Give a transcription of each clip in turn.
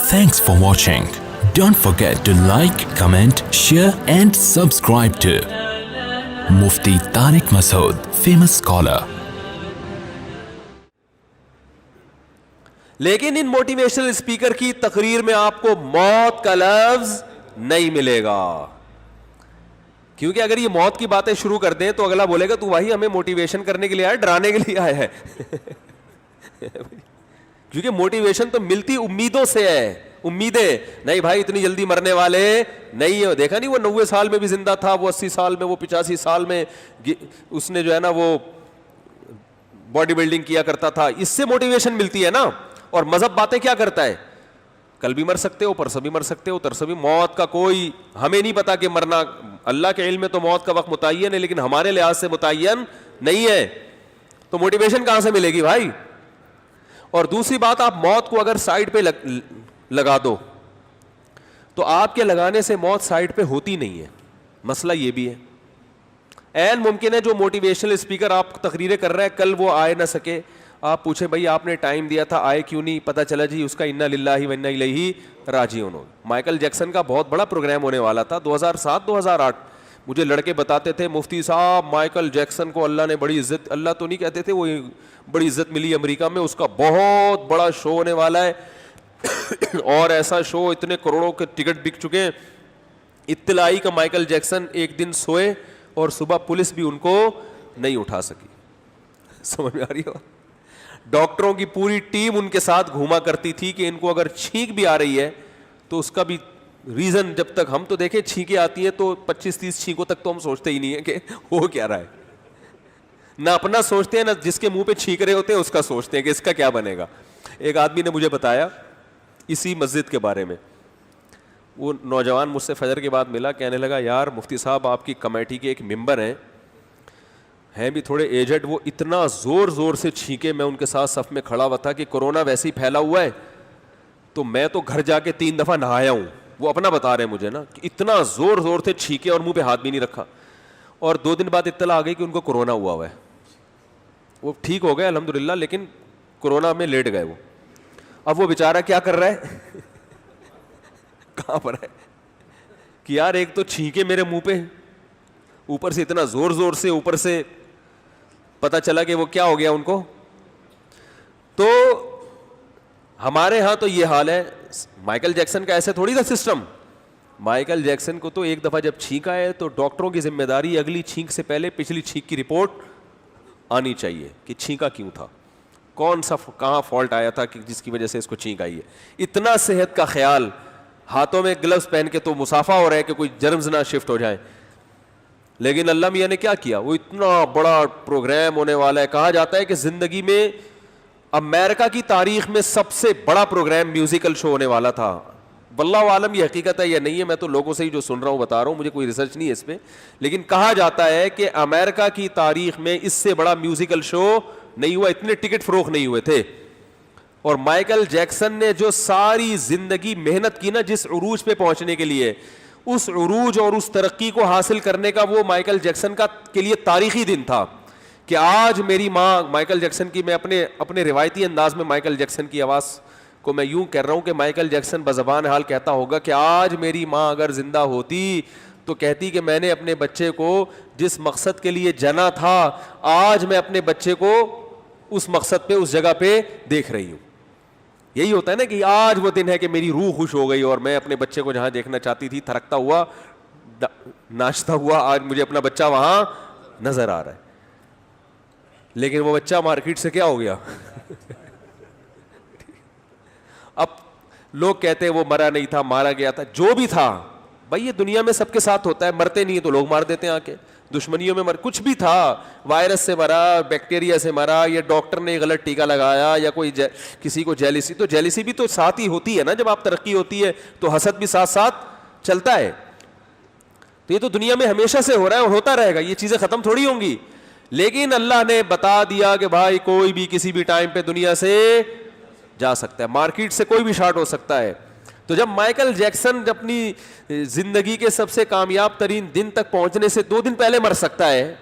Thanks for watching. Don't forget to like, comment, share and subscribe to Mufti Tariq Masood, famous scholar. لیکن ان motivational speaker کی تقریر میں آپ کو موت کا لفظ نہیں ملے گا, کیونکہ اگر یہ موت کی باتیں شروع کر دیں تو اگلا بولے گا تو بھائی ہمیں موٹیویشن کرنے کے لیے آیا, ڈرانے کے لیے آیا ہے. کیونکہ موٹیویشن تو ملتی امیدوں سے ہے, امیدیں نہیں بھائی اتنی جلدی مرنے والے نہیں ہے. دیکھا نہیں وہ 90 سال میں بھی زندہ تھا, وہ 80 سال میں, وہ 85 سال میں اس نے جو ہے نا وہ باڈی بلڈنگ کیا کرتا تھا. اس سے موٹیویشن ملتی ہے نا. اور مذہب باتیں کیا کرتا ہے, کل بھی مر سکتے ہو, پرسوں بھی مر سکتے ہو, ترسوں بھی. موت کا کوئی ہمیں نہیں پتا کہ مرنا, اللہ کے علم میں تو موت کا وقت متعین ہے لیکن ہمارے لحاظ سے متعین نہیں ہے. تو موٹیویشن کہاں سے ملے گی بھائی. اور دوسری بات, آپ موت کو اگر سائڈ پہ لگا دو تو آپ کے لگانے سے موت سائڈ پہ ہوتی نہیں ہے. مسئلہ یہ بھی ہے. عین ممکن ہے جو موٹیویشنل اسپیکر آپ تقریریں کر رہے ہیں کل وہ آئے نہ سکے, آپ پوچھیں بھائی آپ نے ٹائم دیا تھا آئے کیوں نہیں, پتہ چلا جی اس کا انا للہ و انا الیہ راجعون. مائیکل جیکسن کا بہت بڑا پروگرام ہونے والا تھا 2007-2008. مجھے لڑکے بتاتے تھے مفتی صاحب مائیکل جیکسن کو اللہ نے بڑی عزت, اللہ تو نہیں کہتے تھے, وہ بڑی عزت ملی امریکہ میں, اس کا بہت بڑا شو ہونے والا ہے. اور ایسا شو اتنے کروڑوں کے ٹکٹ بک چکے ہیں. اطلاعی کا مائیکل جیکسن ایک دن سوئے اور صبح پولیس بھی ان کو نہیں اٹھا سکی. سمجھ میں آ رہی ہو. ڈاکٹروں کی پوری ٹیم ان کے ساتھ گھوما کرتی تھی کہ ان کو اگر چھینک بھی آ رہی ہے تو اس کا بھی ریزن, جب تک ہم تو دیکھیں چھینکیں آتی ہیں تو 25-30 چھینکوں تک تو ہم سوچتے ہی نہیں ہیں کہ ہو کیا رہا ہے. نہ اپنا سوچتے ہیں نہ جس کے منہ پہ چھینک رہے ہوتے ہیں اس کا سوچتے ہیں کہ اس کا کیا بنے گا. ایک آدمی نے مجھے بتایا اسی مسجد کے بارے میں, وہ نوجوان مجھ سے فجر کے بعد ملا, کہنے لگا یار مفتی صاحب آپ کی کمیٹی کے ایک ممبر ہیں بھی تھوڑے ایجڈ, وہ اتنا زور زور سے چھینکے, میں ان کے ساتھ صف میں کھڑا ہوا تھا کہ کورونا ویسے ہی پھیلا ہوا ہے تو میں تو گھر جا کے 3 دفعہ نہایا ہوں. وہ اپنا بتا رہے ہیں مجھے نا کہ اتنا زور زور سے چھینکے اور منہ پہ ہاتھ بھی نہیں رکھا. اور 2 دن بعد اطلاع آ گئی کہ ان کو کورونا ہوا ہے. وہ ٹھیک ہو گئے الحمدللہ, لیکن کورونا میں لیٹ گئے وہ. اب وہ بیچارہ کیا کر رہا ہے, کہاں پر ہے کہ یار ایک تو چھینکے میرے منہ پہ, اوپر سے اتنا زور زور سے, اوپر سے پتا چلا کہ وہ کیا ہو گیا ان کو. تو ہمارے ہاں تو یہ حال ہے. مائیکل جیکسن کا ایسے تھوڑی تھا سسٹم. مائیکل جیکسن کو تو ایک دفعہ جب چھینک آئے تو ڈاکٹروں کی ذمہ داری اگلی چھینک سے پہلے پچھلی چھینک کی رپورٹ آنی چاہیے کہ چھینکا کیوں تھا, کون سا کہاں فالٹ آیا تھا کہ جس کی وجہ سے اس کو چھینک آئی ہے. اتنا صحت کا خیال, ہاتھوں میں گلوز پہن کے تو مسافہ ہو رہا ہے کہ کوئی جرمز نہ شفٹ ہو جائیں. لیکن اللہ میاں نے کیا کیا, وہ اتنا بڑا پروگرام ہونے والا ہے. کہا جاتا ہے کہ زندگی میں امریکہ کی تاریخ میں سب سے بڑا پروگرام میوزیکل شو ہونے والا تھا. واللہ عالم یہ حقیقت ہے یا نہیں ہے, میں تو لوگوں سے ہی جو سن رہا ہوں بتا رہا ہوں, مجھے کوئی ریسرچ نہیں ہے اس پہ. لیکن کہا جاتا ہے کہ امریکہ کی تاریخ میں اس سے بڑا میوزیکل شو نہیں ہوا, اتنے ٹکٹ فروخت نہیں ہوئے تھے. اور مائیکل جیکسن نے جو ساری زندگی محنت کی نا جس عروج پہ پہنچنے کے لیے, اس عروج اور اس ترقی کو حاصل کرنے کا وہ مائیکل جیکسن کا کے لیے تاریخی دن تھا. کہ آج میری ماں مائیکل جیکسن کی, میں اپنے روایتی انداز میں مائیکل جیکسن کی آواز کو میں یوں کہہ رہا ہوں کہ مائیکل جیکسن بزبان حال کہتا ہوگا کہ آج میری ماں اگر زندہ ہوتی تو کہتی کہ میں نے اپنے بچے کو جس مقصد کے لیے جنا تھا, آج میں اپنے بچے کو اس مقصد پہ اس جگہ پہ دیکھ رہی ہوں. یہی ہوتا ہے نا کہ آج وہ دن ہے کہ میری روح خوش ہو گئی اور میں اپنے بچے کو جہاں دیکھنا چاہتی تھی تھرکتا ہوا ناچتا ہوا, آج مجھے اپنا بچہ وہاں نظر آ رہا ہے. لیکن وہ بچہ مارکیٹ سے کیا ہو گیا. اب لوگ کہتے ہیں وہ مرا نہیں تھا, مارا گیا تھا, جو بھی تھا بھائی یہ دنیا میں سب کے ساتھ ہوتا ہے. مرتے نہیں تو لوگ مار دیتے ہیں آ کے, دشمنیوں میں کچھ بھی تھا, وائرس سے مرا, بیکٹیریا سے مرا, یا ڈاکٹر نے غلط ٹیکا لگایا, یا کوئی کسی کو جیلیسی, تو جیلیسی بھی تو ساتھ ہی ہوتی ہے نا. جب آپ ترقی ہوتی ہے تو حسد بھی ساتھ ساتھ چلتا ہے. تو یہ تو دنیا میں ہمیشہ سے ہو رہا ہے اور ہوتا رہے گا, یہ چیزیں ختم تھوڑی ہوں گی. لیکن اللہ نے بتا دیا کہ بھائی کوئی بھی کسی بھی ٹائم پہ دنیا سے جا سکتا ہے, مارکیٹ سے کوئی بھی شارٹ ہو سکتا ہے. تو جب مائیکل جیکسن اپنی زندگی کے سب سے کامیاب ترین دن تک پہنچنے سے 2 دن پہلے مر سکتا ہے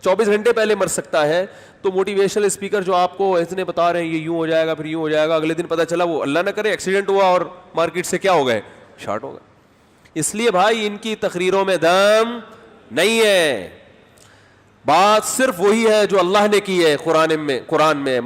24 گھنٹے پہلے مر سکتا ہے. تو موٹیویشنل اسپیکر جو آپ کو اتنے بتا رہے ہیں یہ یوں ہو جائے گا پھر یوں ہو جائے گا, اگلے دن پتہ چلا وہ اللہ نہ کرے ایکسیڈنٹ ہوا اور مارکیٹ سے کیا ہو گئے, شارٹ ہو گئے. اس لیے بھائی ان کی تقریروں میں دم نہیں ہے, بات صرف وہی ہے جو اللہ نے کی ہے قرآن میں.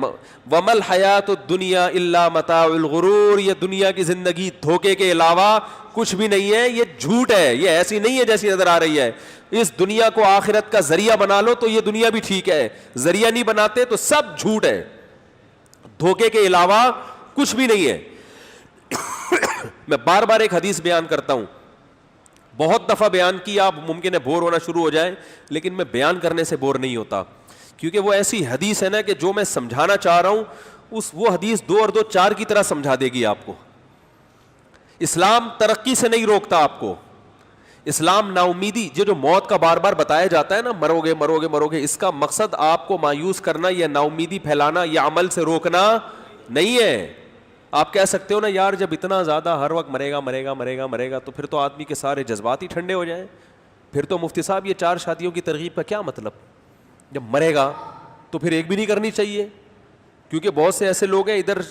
وَمَا الْحَيَاةُ الدُّنْيَا إِلَّا مَتَاعُ الْغُرُورِ, یہ دنیا کی زندگی دھوکے کے علاوہ کچھ بھی نہیں ہے, یہ جھوٹ ہے, یہ ایسی نہیں ہے جیسی نظر آ رہی ہے. اس دنیا کو آخرت کا ذریعہ بنا لو تو یہ دنیا بھی ٹھیک ہے, ذریعہ نہیں بناتے تو سب جھوٹ ہے, دھوکے کے علاوہ کچھ بھی نہیں ہے. میں بار بار ایک حدیث بیان کرتا ہوں, بہت دفعہ بیان کیا, آپ ممکن ہے بور ہونا شروع ہو جائیں, لیکن میں بیان کرنے سے بور نہیں ہوتا, کیونکہ وہ ایسی حدیث ہے نا کہ جو میں سمجھانا چاہ رہا ہوں وہ حدیث 2 اور 2 4 کی طرح سمجھا دے گی آپ کو. اسلام ترقی سے نہیں روکتا آپ کو, اسلام نا امیدی, جو موت کا بار بار بتایا جاتا ہے نا, مرو گے مرو گے مرو گے, اس کا مقصد آپ کو مایوس کرنا یا نا امیدی پھیلانا یا عمل سے روکنا نہیں ہے. آپ کہہ سکتے ہو نا یار جب اتنا زیادہ ہر وقت مرے گا مرے گا مرے گا مرے گا تو پھر تو آدمی کے سارے جذبات ہی ٹھنڈے ہو جائیں, پھر تو مفتی صاحب یہ 4 شادیوں کی ترغیب کا کیا مطلب, جب مرے گا تو پھر ایک بھی نہیں کرنی چاہیے. کیونکہ بہت سے ایسے لوگ ہیں ادھر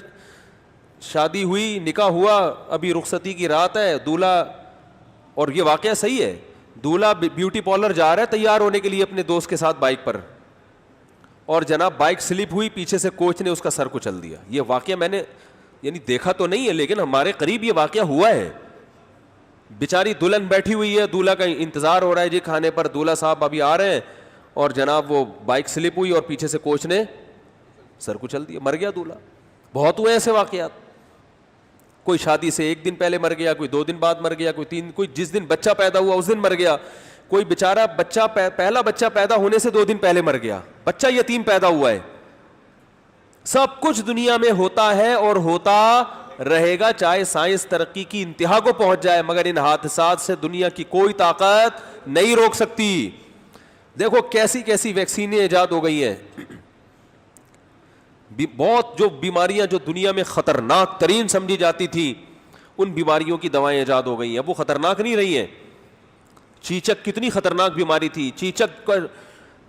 شادی ہوئی نکاح ہوا ابھی رخصتی کی رات ہے, دولہا, اور یہ واقعہ صحیح ہے, دولہا بیوٹی پارلر جا رہا ہے تیار ہونے کے لیے اپنے دوست کے ساتھ بائک پر, اور جناب بائک سلپ ہوئی, پیچھے سے کوچ نے اس کا سر کچل دیا. یہ واقعہ میں نے یعنی دیکھا تو نہیں ہے لیکن ہمارے قریب یہ واقعہ ہوا ہے. بیچاری دلہن بیٹھی ہوئی ہے, دولہا کا انتظار ہو رہا ہے جی کھانے پر, دولہا صاحب ابھی آ رہے ہیں, اور جناب وہ بائک سلپ ہوئی اور پیچھے سے کوچ نے سر کچل دیا, مر گیا دولہا. بہت ہوئے ایسے واقعات, کوئی شادی سے 1 دن پہلے مر گیا, کوئی 2 دن بعد مر گیا, کوئی 3, کوئی جس دن بچہ پیدا ہوا اس دن مر گیا, کوئی بیچارہ بچہ پہلا بچہ پیدا ہونے سے 2 دن پہلے مر گیا, بچہ یتیم پیدا ہوا ہے. سب کچھ دنیا میں ہوتا ہے اور ہوتا رہے گا, چاہے سائنس ترقی کی انتہا کو پہنچ جائے, مگر ان حادثات سے دنیا کی کوئی طاقت نہیں روک سکتی. دیکھو کیسی کیسی ویکسینیں ایجاد ہو گئی ہیں, بہت جو بیماریاں جو دنیا میں خطرناک ترین سمجھی جاتی تھی ان بیماریوں کی دوائیں ایجاد ہو گئی ہیں. وہ خطرناک نہیں رہی ہیں. چیچک کتنی خطرناک بیماری تھی, چیچک کا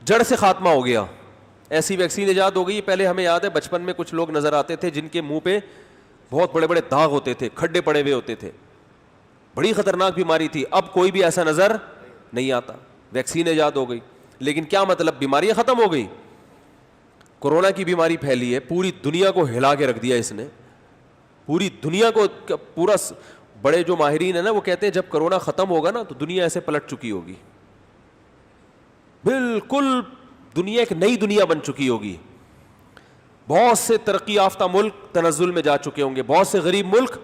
جڑ سے خاتمہ ہو گیا, ایسی ویکسین ایجاد ہو گئی. پہلے ہمیں یاد ہے بچپن میں کچھ لوگ نظر آتے تھے جن کے منہ پہ بہت بڑے بڑے داغ ہوتے تھے, کھڈے پڑے ہوئے ہوتے تھے, بڑی خطرناک بیماری تھی. اب کوئی بھی ایسا نظر نہیں آتا, ویکسین ایجاد ہو گئی. لیکن کیا مطلب, بیماریاں ختم ہو گئی. کورونا کی بیماری پھیلی ہے, پوری دنیا کو ہلا کے رکھ دیا اس نے, پوری دنیا کو پورا. بڑے جو ماہرین ہیں نا وہ کہتے ہیں جب کورونا ختم ہوگا نا تو دنیا ایسے پلٹ چکی ہوگی, بالکل دنیا ایک نئی دنیا بن چکی ہوگی. بہت سے ترقی یافتہ ملک تنزل میں جا چکے ہوں گے, بہت سے غریب ملک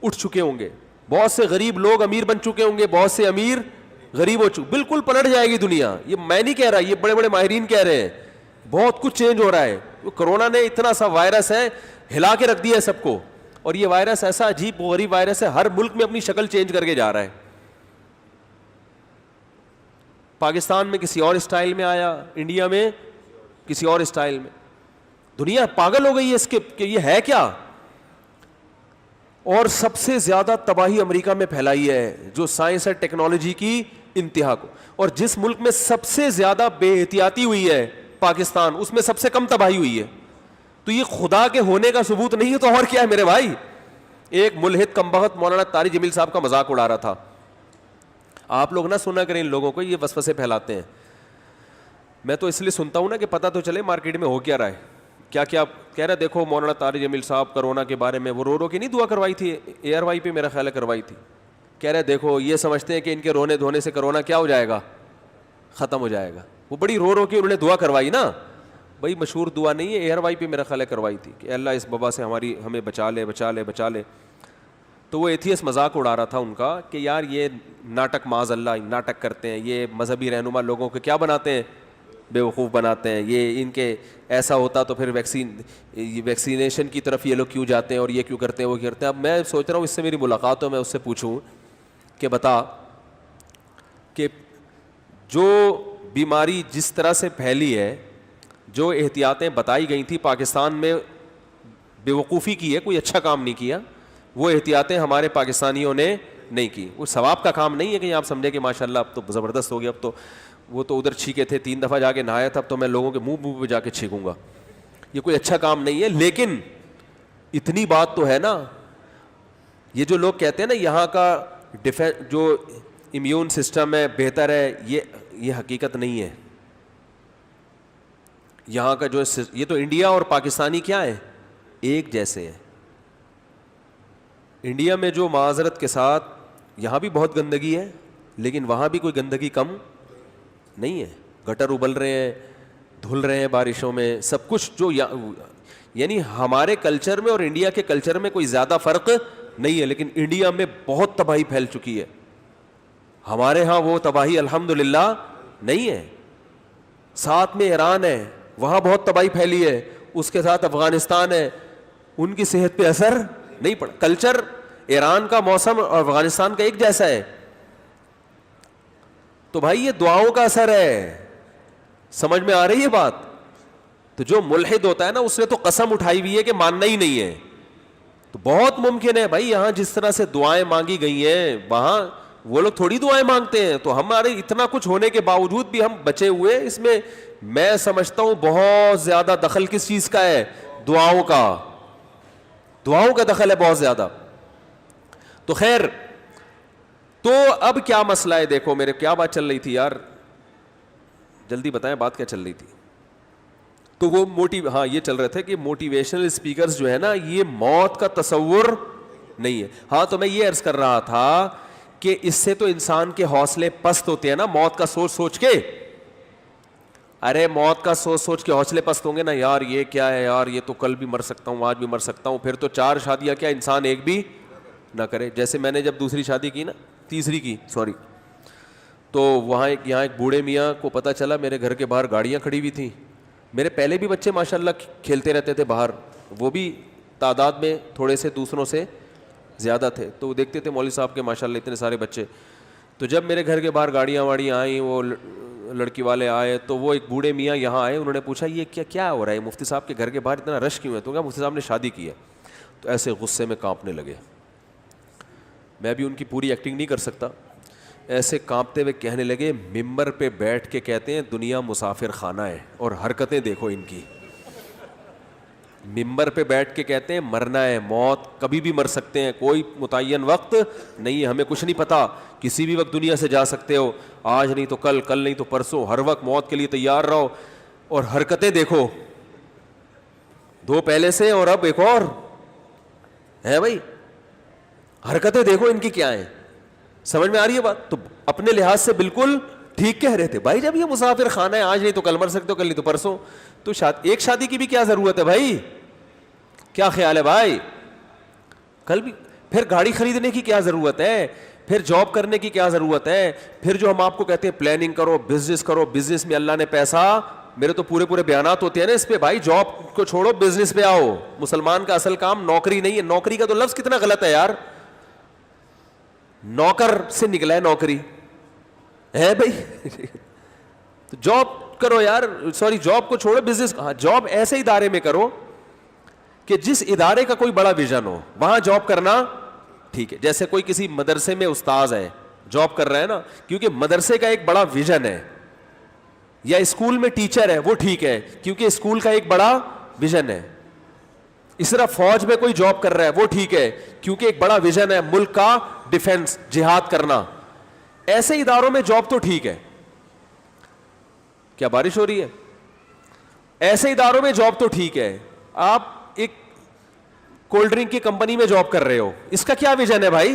اٹھ چکے ہوں گے, بہت سے غریب لوگ امیر بن چکے ہوں گے, بہت سے امیر غریب ہو چکے, بالکل پلٹ جائے گی دنیا. یہ میں نہیں کہہ رہا, یہ بڑے بڑے ماہرین کہہ رہے ہیں. بہت کچھ چینج ہو رہا ہے. کورونا نے اتنا سا وائرس ہے ہلا کے رکھ دیا ہے سب کو, اور یہ وائرس ایسا عجیب غریب وائرس ہے, ہر ملک میں اپنی شکل چینج کر کے جا رہا ہے. پاکستان میں کسی اور اسٹائل میں آیا, انڈیا میں کسی اور اسٹائل میں. دنیا پاگل ہو گئی ہے اس کے کہ یہ ہے کیا. اور سب سے زیادہ تباہی امریکہ میں پھیلائی ہے جو سائنس اور ٹیکنالوجی کی انتہا کو, اور جس ملک میں سب سے زیادہ بے احتیاطی ہوئی ہے پاکستان, اس میں سب سے کم تباہی ہوئی ہے. تو یہ خدا کے ہونے کا ثبوت نہیں ہے تو اور کیا ہے میرے بھائی. ایک ملحد کمبخت مولانا طارق جمیل صاحب کا مذاق اڑا رہا تھا. آپ لوگ نہ سنا کریں ان لوگوں کو, یہ وسوسے پھیلاتے ہیں. میں تو اس لیے سنتا ہوں نا کہ پتہ تو چلے مارکیٹ میں ہو کیا رہا ہے, کیا کیا کہہ رہا. دیکھو مولانا طارق جمیل صاحب کرونا کے بارے میں وہ رو کے نہیں دعا کروائی تھی, ایئر وائی پہ میرا خیال ہے کروائی تھی. کہہ رہے دیکھو یہ سمجھتے ہیں کہ ان کے رونے دھونے سے کرونا کیا ہو جائے گا, ختم ہو جائے گا. وہ بڑی رو کے انہوں نے دعا کروائی نا, بھائی مشہور دعا نہیں ہے, ایئر وائی پہ میرا خیال ہے کروائی تھی کہ اللہ اس وبا سے ہمیں بچا لے بچا لے بچا لے. تو وہ ایتھیس مذاق اڑا رہا تھا ان کا کہ یار یہ ناٹک معاذ اللہ ناٹک کرتے ہیں, یہ مذہبی رہنما لوگوں کو کیا بناتے ہیں, بیوقوف بناتے ہیں. یہ ان کے ایسا ہوتا تو پھر ویکسینیشن کی طرف یہ لوگ کیوں جاتے ہیں اور یہ کیوں کرتے ہیں وہ کرتے ہیں. اب میں سوچ رہا ہوں اس سے میری ملاقات ہو, میں اس سے پوچھوں کہ بتا کہ جو بیماری جس طرح سے پھیلی ہے, جو احتیاطیں بتائی گئی تھیں پاکستان میں بیوقوفی کی ہے, کوئی اچھا کام نہیں کیا. وہ احتیاطیں ہمارے پاکستانیوں نے نہیں کی. وہ ثواب کا کام نہیں ہے کہ آپ سمجھیں کہ ماشاءاللہ اب تو زبردست ہو گیا, اب تو وہ تو ادھر چھینکے تھے, 3 دفعہ جا کے نہایا تھا, تو میں لوگوں کے منہ پہ جا کے چھینکوں گا. یہ کوئی اچھا کام نہیں ہے. لیکن اتنی بات تو ہے نا, یہ جو لوگ کہتے ہیں نا یہاں کا جو امیون سسٹم ہے بہتر ہے, یہ حقیقت نہیں ہے. یہاں کا جو یہ تو انڈیا اور پاکستانی کیا ہے, ایک جیسے ہیں. انڈیا میں جو معذرت کے ساتھ یہاں بھی بہت گندگی ہے, لیکن وہاں بھی کوئی گندگی کم نہیں ہے. گٹر ابل رہے ہیں, دھل رہے ہیں بارشوں میں, سب کچھ جو یعنی ہمارے کلچر میں اور انڈیا کے کلچر میں کوئی زیادہ فرق نہیں ہے. لیکن انڈیا میں بہت تباہی پھیل چکی ہے, ہمارے ہاں وہ تباہی الحمدللہ نہیں ہے. ساتھ میں ایران ہے, وہاں بہت تباہی پھیلی ہے, اس کے ساتھ افغانستان ہے, ان کی صحت پہ اثر نہیں پڑا. کلچر ایران کا, موسم اور افغانستان کا ایک جیسا ہے. تو بھائی یہ دعاؤں کا اثر ہے, سمجھ میں آ رہی ہے بات. تو جو ملحد ہوتا ہے نا, اس نے تو قسم اٹھائی ہوئی ہے کہ ماننا ہی نہیں ہے. تو بہت ممکن ہے بھائی یہاں جس طرح سے دعائیں مانگی گئی ہیں, وہاں وہ لوگ تھوڑی دعائیں مانگتے ہیں. تو ہمارے اتنا کچھ ہونے کے باوجود بھی ہم بچے ہوئے. اس میں میں سمجھتا ہوں بہت زیادہ دخل کس چیز کا ہے, دعاؤں کا. دعاؤں کا دخل ہے بہت زیادہ. تو خیر, تو اب کیا مسئلہ ہے, دیکھو میرے کیا بات چل رہی تھی یار, جلدی بتائیں بات کیا چل رہی تھی. تو وہ ہاں یہ چل رہے تھے کہ موٹیویشنل اسپیکرز جو ہے نا, یہ موت کا تصور نہیں ہے. ہاں تو میں یہ عرض کر رہا تھا کہ اس سے تو انسان کے حوصلے پست ہوتے ہیں نا, موت کا سوچ سوچ کے. ارے موت کا سوچ سوچ کے حوصلے پست ہوں گے نا, یار یہ کیا ہے یار, یہ تو کل بھی مر سکتا ہوں, آج بھی مر سکتا ہوں. پھر تو 4 شادیاں کیا انسان ایک بھی نہ کرے. جیسے میں نے جب دوسری شادی کی نا, تیسری کی سوری, تو وہاں یہاں ایک بوڑھے میاں کو پتہ چلا میرے گھر کے باہر گاڑیاں کھڑی ہوئی تھیں. میرے پہلے بھی بچے ماشاءاللہ کھیلتے رہتے تھے باہر, وہ بھی تعداد میں تھوڑے سے دوسروں سے زیادہ تھے. تو وہ دیکھتے تھے مولوی صاحب کے ماشاءاللہ اتنے سارے بچے. تو جب میرے گھر کے باہر گاڑیاں واڑیاں آئیں, وہ لڑکی والے آئے, تو وہ ایک بوڑھے میاں یہاں آئے. انہوں نے پوچھا یہ کیا ہو رہا ہے, مفتی صاحب کے گھر کے باہر اتنا رش کیوں ہے؟ تو کہا مفتی صاحب نے شادی کی ہے. تو ایسے غصے میں کانپنے لگے. میں بھی ان کی پوری ایکٹنگ نہیں کر سکتا. ایسے کانپتے ہوئے کہنے لگے, ممبر پہ بیٹھ کے کہتے ہیں دنیا مسافر خانہ ہے, اور حرکتیں دیکھو ان کی. ممبر پہ بیٹھ کے کہتے ہیں مرنا ہے, موت کبھی بھی مر سکتے ہیں, کوئی متعین وقت نہیں ہے, ہمیں کچھ نہیں پتا, کسی بھی وقت دنیا سے جا سکتے ہو, آج نہیں تو کل, کل نہیں تو پرسوں, ہر وقت موت کے لیے تیار رہو. اور حرکتیں دیکھو, 2 پہلے سے اور اب ایک اور ہے بھائی. حرکتیں دیکھو ان کی کیا ہیں, سمجھ میں آ رہی ہے بات. تو اپنے لحاظ سے بالکل ٹھیک کہہ رہے تھے بھائی. جب یہ مسافر خانہ ہے, آج نہیں تو کل مر سکتے ہو, کل نہیں تو پرسوں, تو ایک شادی کی بھی کیا ضرورت ہے بھائی؟ کیا خیال ہے بھائی؟ کل بھی پھر گاڑی خریدنے کی کیا ضرورت ہے, پھر جاب کرنے کی کیا ضرورت ہے, پھر جو ہم آپ کو کہتے ہیں پلاننگ کرو, بزنس کرو, بزنس میں اللہ نے پیسہ, میرے تو پورے بیانات ہوتے ہیں نا اس پہ. بھائی جاب کو چھوڑو, بزنس پہ آؤ. مسلمان کا اصل کام نوکری نہیں ہے. نوکری کا تو لفظ کتنا غلط ہے یار, نوکر سے نکلا ہے نوکری ہے بھائی. تو جاب کرو یار, سوری جاب کو چھوڑو, بزنس. ہاں جاب ایسے ادارے میں کرو کہ جس ادارے کا کوئی بڑا ویژن ہو, وہاں جاب کرنا ٹھیک ہے. جیسے کوئی کسی مدرسے میں استاذ ہے, جاب کر رہا ہے نا, کیونکہ مدرسے کا ایک بڑا ویژن ہے. یا اسکول میں ٹیچر ہے, وہ ٹھیک ہے کیونکہ اسکول کا ایک بڑا ویژن ہے. اس طرح فوج میں کوئی جاب کر رہا ہے, وہ ٹھیک ہے کیونکہ ایک بڑا ویژن ہے, ملک کا ڈیفنس, جہاد کرنا. ایسے اداروں میں جاب تو ٹھیک ہے. کیا بارش ہو رہی ہے؟ ایسے اداروں میں جاب تو ٹھیک ہے. آپ ایک کولڈ ڈرنک کی کمپنی میں جاب کر رہے ہو, اس کا کیا ویژن ہے بھائی؟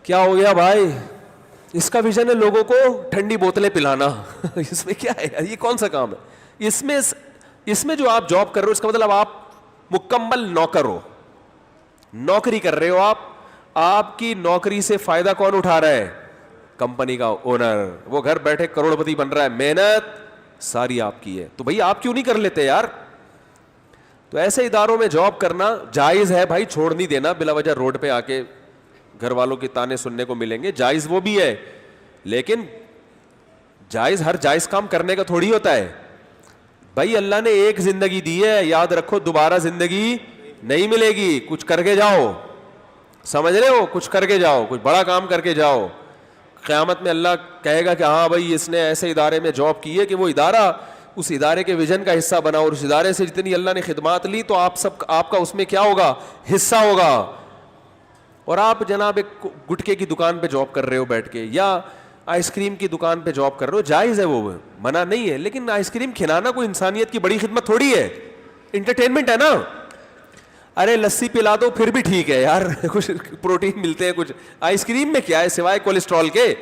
کیا ہو گیا بھائی؟ اس کا ویژن ہے لوگوں کو ٹھنڈی بوتلیں پلانا. اس میں کیا ہے, یہ کون سا کام ہے؟ اس میں جو آپ جاب کر رہے ہو, اس کا مطلب آپ مکمل نوکر ہو, نوکری کر رہے ہو. آپ کی نوکری سے فائدہ کون اٹھا رہا ہے؟ کمپنی کا اونر. وہ گھر بیٹھے کروڑ پتی بن رہا ہے, محنت ساری آپ کی ہے. تو بھائی آپ کیوں نہیں کر لیتے یار؟ تو ایسے اداروں میں جاب کرنا جائز ہے بھائی, چھوڑ نہیں دینا بلا وجہ روڈ پہ آ کے گھر والوں کے تانے سننے کو ملیں گے, جائز وہ بھی ہے. لیکن جائز ہر جائز کام کرنے کا تھوڑی ہوتا ہے بھائی. اللہ نے ایک زندگی دی ہے, یاد رکھو دوبارہ زندگی نہیں ملے گی. کچھ کر کے جاؤ, سمجھ رہے ہو, کچھ کر کے جاؤ, کچھ بڑا کام کر کے جاؤ. قیامت میں اللہ کہے گا کہ ہاں بھائی اس نے ایسے ادارے میں جاب کی ہے کہ وہ ادارہ اس ادارے کے ویژن کا حصہ بنا, اور اس ادارے سے جتنی اللہ نے خدمات لی تو آپ کا اس میں کیا ہوگا, حصہ ہوگا. اور آپ جناب ایک گٹکے کی دکان پہ جاب کر رہے ہو بیٹھ کے, یا آئس کریم کی دکان پہ جاب کر رہے ہو, جائز ہے, وہ منع نہیں ہے, لیکن آئس کریم کھلانا کوئی انسانیت کی بڑی خدمت تھوڑی ہے, انٹرٹینمنٹ ہے نا. ارے لسی پلا دو پھر بھی ٹھیک ہے یار, کچھ پروٹین ملتے ہیں, کچھ آئس کریم میں کیا ہے سوائے کولیسٹرول کے.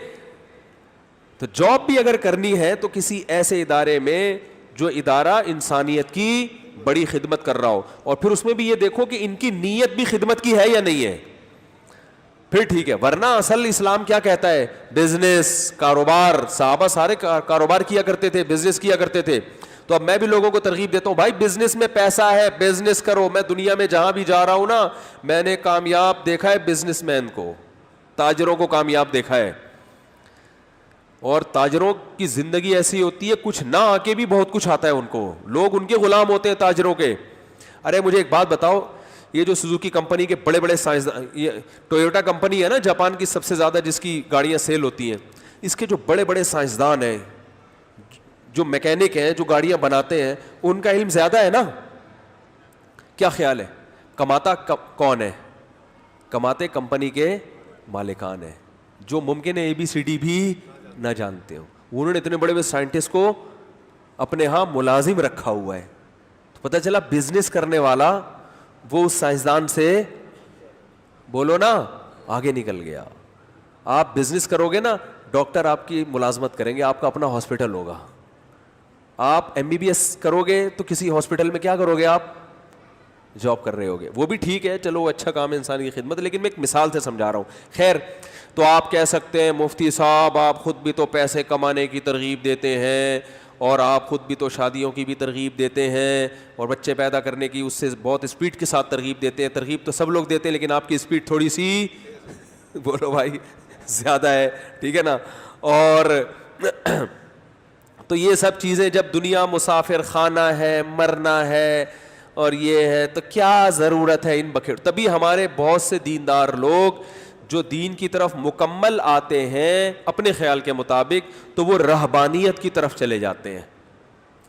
تو جاب بھی اگر کرنی ہے تو کسی ایسے ادارے میں جو ادارہ انسانیت کی بڑی خدمت کر رہا ہو, اور پھر اس میں بھی یہ دیکھو کہ ان کی نیت بھی خدمت کی ہے یا نہیں ہے, پھر ٹھیک ہے. ورنہ اصل اسلام کیا کہتا ہے, بزنس, کاروبار. صحابہ سارے کاروبار کیا کرتے تھے, بزنس کیا کرتے تھے. تو اب میں بھی لوگوں کو ترغیب دیتا ہوں, بھائی بزنس میں پیسہ ہے, بزنس کرو. میں دنیا میں جہاں بھی جا رہا ہوں نا, میں نے کامیاب دیکھا ہے بزنس مین کو, تاجروں کو کامیاب دیکھا ہے. اور تاجروں کی زندگی ایسی ہوتی ہے, کچھ نہ آ کے بھی بہت کچھ آتا ہے ان کو, لوگ ان کے غلام ہوتے ہیں تاجروں کے. ارے مجھے ایک بات بتاؤ, یہ جو سوزوکی کمپنی کے بڑے بڑے سائنسدان, یہ ٹویوٹا کمپنی ہے نا جاپان کی سب سے زیادہ جس کی گاڑیاں سیل ہوتی ہیں, اس کے جو بڑے بڑے سائنسدان ہیں, جو میکینک ہیں, جو گاڑیاں بناتے ہیں, ان کا علم زیادہ ہے نا. کیا خیال ہے, کماتا کون ہے؟ کماتے کمپنی کے مالکان ہیں, جو ممکن ہے ABCD بھی نہ جانتے ہو. انہوں نے اتنے بڑے بڑے سائنٹسٹ کو اپنے ہاں ملازم رکھا ہوا ہے. تو پتہ چلا بزنس کرنے والا وہ اس سائنسدان سے بولو نا آگے نکل گیا. آپ بزنس کرو گے نا, ڈاکٹر آپ کی ملازمت کریں گے, آپ کا اپنا ہاسپٹل ہوگا. آپ MBBS کرو گے تو کسی ہاسپٹل میں کیا کرو گے, آپ جاب کر رہے ہوگے. وہ بھی ٹھیک ہے, چلو اچھا کام ہے انسان کی خدمت, لیکن میں ایک مثال سے سمجھا رہا ہوں. خیر, تو آپ کہہ سکتے ہیں مفتی صاحب آپ خود بھی تو پیسے کمانے کی ترغیب دیتے ہیں, اور آپ خود بھی تو شادیوں کی بھی ترغیب دیتے ہیں, اور بچے پیدا کرنے کی اس سے بہت اسپیڈ کے ساتھ ترغیب دیتے ہیں. ترغیب تو سب لوگ دیتے ہیں, لیکن آپ کی اسپیڈ تھوڑی سی بولو بھائی زیادہ ہے, ٹھیک ہے نا. اور تو یہ سب چیزیں, جب دنیا مسافر خانہ ہے, مرنا ہے اور یہ ہے, تو کیا ضرورت ہے ان بکھیر. تبھی ہمارے بہت سے دیندار لوگ جو دین کی طرف مکمل آتے ہیں اپنے خیال کے مطابق, تو وہ رہبانیت کی طرف چلے جاتے ہیں.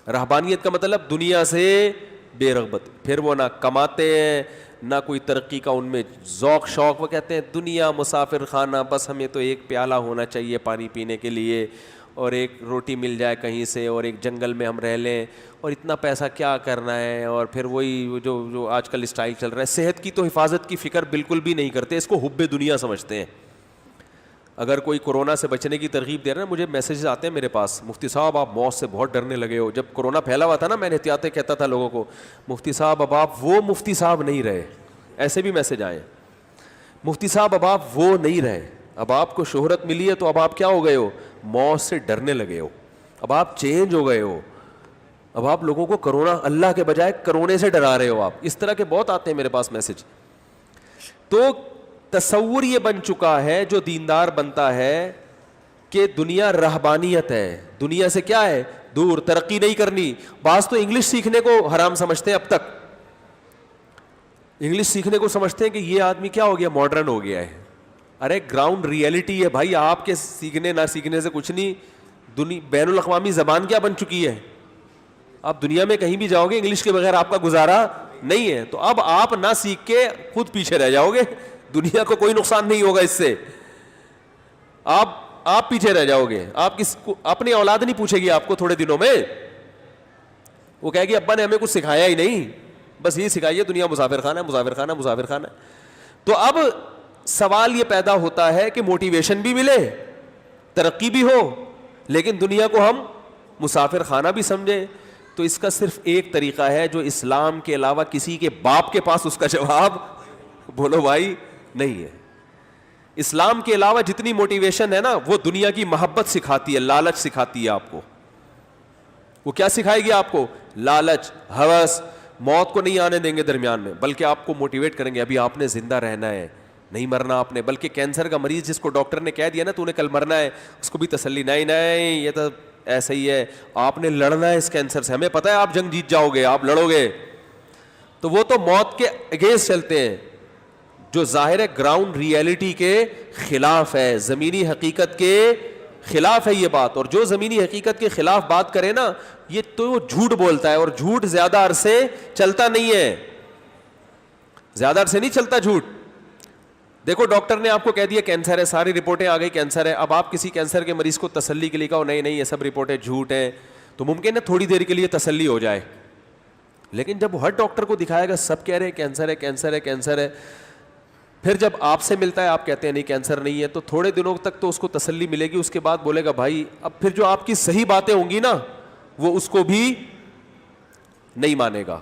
رہبانیت کا مطلب دنیا سے بے رغبت. پھر وہ نہ کماتے ہیں نہ کوئی ترقی کا ان میں ذوق شوق. وہ کہتے ہیں دنیا مسافر خانہ, بس ہمیں تو ایک پیالہ ہونا چاہیے پانی پینے کے لیے, اور ایک روٹی مل جائے کہیں سے, اور ایک جنگل میں ہم رہ لیں, اور اتنا پیسہ کیا کرنا ہے. اور پھر وہی جو آج کل اسٹائل چل رہا ہے, صحت کی تو حفاظت کی فکر بالکل بھی نہیں کرتے, اس کو حب دنیا سمجھتے ہیں. اگر کوئی کورونا سے بچنے کی ترغیب دے رہا ہے, مجھے میسیجز آتے ہیں میرے پاس, مفتی صاحب آپ موت سے بہت ڈرنے لگے ہو. جب کورونا پھیلا ہوا تھا نا, میں نے احتیاطیں کہتا تھا لوگوں کو, مفتی صاحب اب آپ وہ مفتی صاحب نہیں رہے. ایسے بھی میسیج آئے, مفتی صاحب اب آپ وہ نہیں رہے, اب آپ کو شہرت ملی ہے تو اب آپ کیا ہو گئے ہو, موت سے ڈرنے لگے ہو, اب آپ چینج ہو گئے ہو, اب آپ لوگوں کو کرونا اللہ کے بجائے کرونے سے ڈرا رہے ہو آپ. اس طرح کے بہت آتے ہیں میرے پاس میسج. تو تصور یہ بن چکا ہے جو دیندار بنتا ہے کہ دنیا رہبانیت ہے, دنیا سے کیا ہے دور, ترقی نہیں کرنی. بعض تو انگلش سیکھنے کو حرام سمجھتے ہیں, اب تک انگلش سیکھنے کو سمجھتے ہیں کہ یہ آدمی کیا ہو گیا, ماڈرن ہو گیا ہے. ارے گراؤنڈ ریئلٹی ہے بھائی, آپ کے سیکھنے نہ سیکھنے سے کچھ نہیں. بین الاقوامی زبان کیا بن چکی ہے, آپ دنیا میں کہیں بھی جاؤ گے انگلش کے بغیر آپ کا گزارا نہیں ہے. تو اب آپ نہ سیکھ کے خود پیچھے رہ جاؤ گے, دنیا کو کوئی نقصان نہیں ہوگا اس سے, آپ پیچھے رہ جاؤ گے. آپ اپنی اولاد نہیں پوچھے گی آپ کو تھوڑے دنوں میں, وہ کہے گی ابا نے ہمیں کچھ سکھایا ہی نہیں, بس یہ سکھائیے دنیا مسافر خانہ ہے, مسافر خانہ, مسافر خانہ. تو اب سوال یہ پیدا ہوتا ہے کہ موٹیویشن بھی ملے, ترقی بھی ہو, لیکن دنیا کو ہم مسافر خانہ بھی سمجھیں. تو اس کا صرف ایک طریقہ ہے جو اسلام کے علاوہ کسی کے باپ کے پاس اس کا جواب بولو بھائی نہیں ہے. اسلام کے علاوہ جتنی موٹیویشن ہے نا, وہ دنیا کی محبت سکھاتی ہے, لالچ سکھاتی ہے آپ کو. وہ کیا سکھائے گی آپ کو, لالچ, ہوس. موت کو نہیں آنے دیں گے درمیان میں, بلکہ آپ کو موٹیویٹ کریں گے, ابھی آپ نے زندہ رہنا ہے, نہیں مرنا آپ نے. بلکہ کینسر کا مریض جس کو ڈاکٹر نے کہہ دیا نا تو نے کل مرنا ہے, اس کو بھی تسلی, نہیں یہ تو ایسا ہی ہے, آپ نے لڑنا ہے اس کینسر سے, ہمیں پتہ ہے آپ جنگ جیت جاؤ گے, آپ لڑو گے. تو وہ تو موت کے اگینسٹ چلتے ہیں. جو ظاہر ہے گراؤنڈ ریئلٹی کے خلاف ہے, زمینی حقیقت کے خلاف ہے یہ بات. اور جو زمینی حقیقت کے خلاف بات کرے نا, یہ تو جھوٹ بولتا ہے, اور جھوٹ زیادہ عرصے چلتا نہیں ہے, زیادہ عرصے نہیں چلتا جھوٹ. دیکھو ڈاکٹر نے آپ کو کہہ دیا کینسر ہے, ساری رپورٹیں آ گئی کینسر ہے, اب آپ کسی کینسر کے مریض کو تسلی کے لیے کہو نہیں نہیں یہ سب رپورٹیں جھوٹ ہیں, تو ممکن ہے تھوڑی دیر کے لیے تسلی ہو جائے, لیکن جب ہر ڈاکٹر کو دکھائے گا سب کہہ رہے ہیں کینسر ہے کینسر ہے کینسر ہے, پھر جب آپ سے ملتا ہے آپ کہتے ہیں نہیں کینسر نہیں ہے, تو تھوڑے دنوں تک تو اس کو تسلی ملے گی, اس کے بعد بولے گا بھائی اب پھر جو آپ کی صحیح باتیں ہوں گی نا وہ اس کو بھی نہیں مانے گا.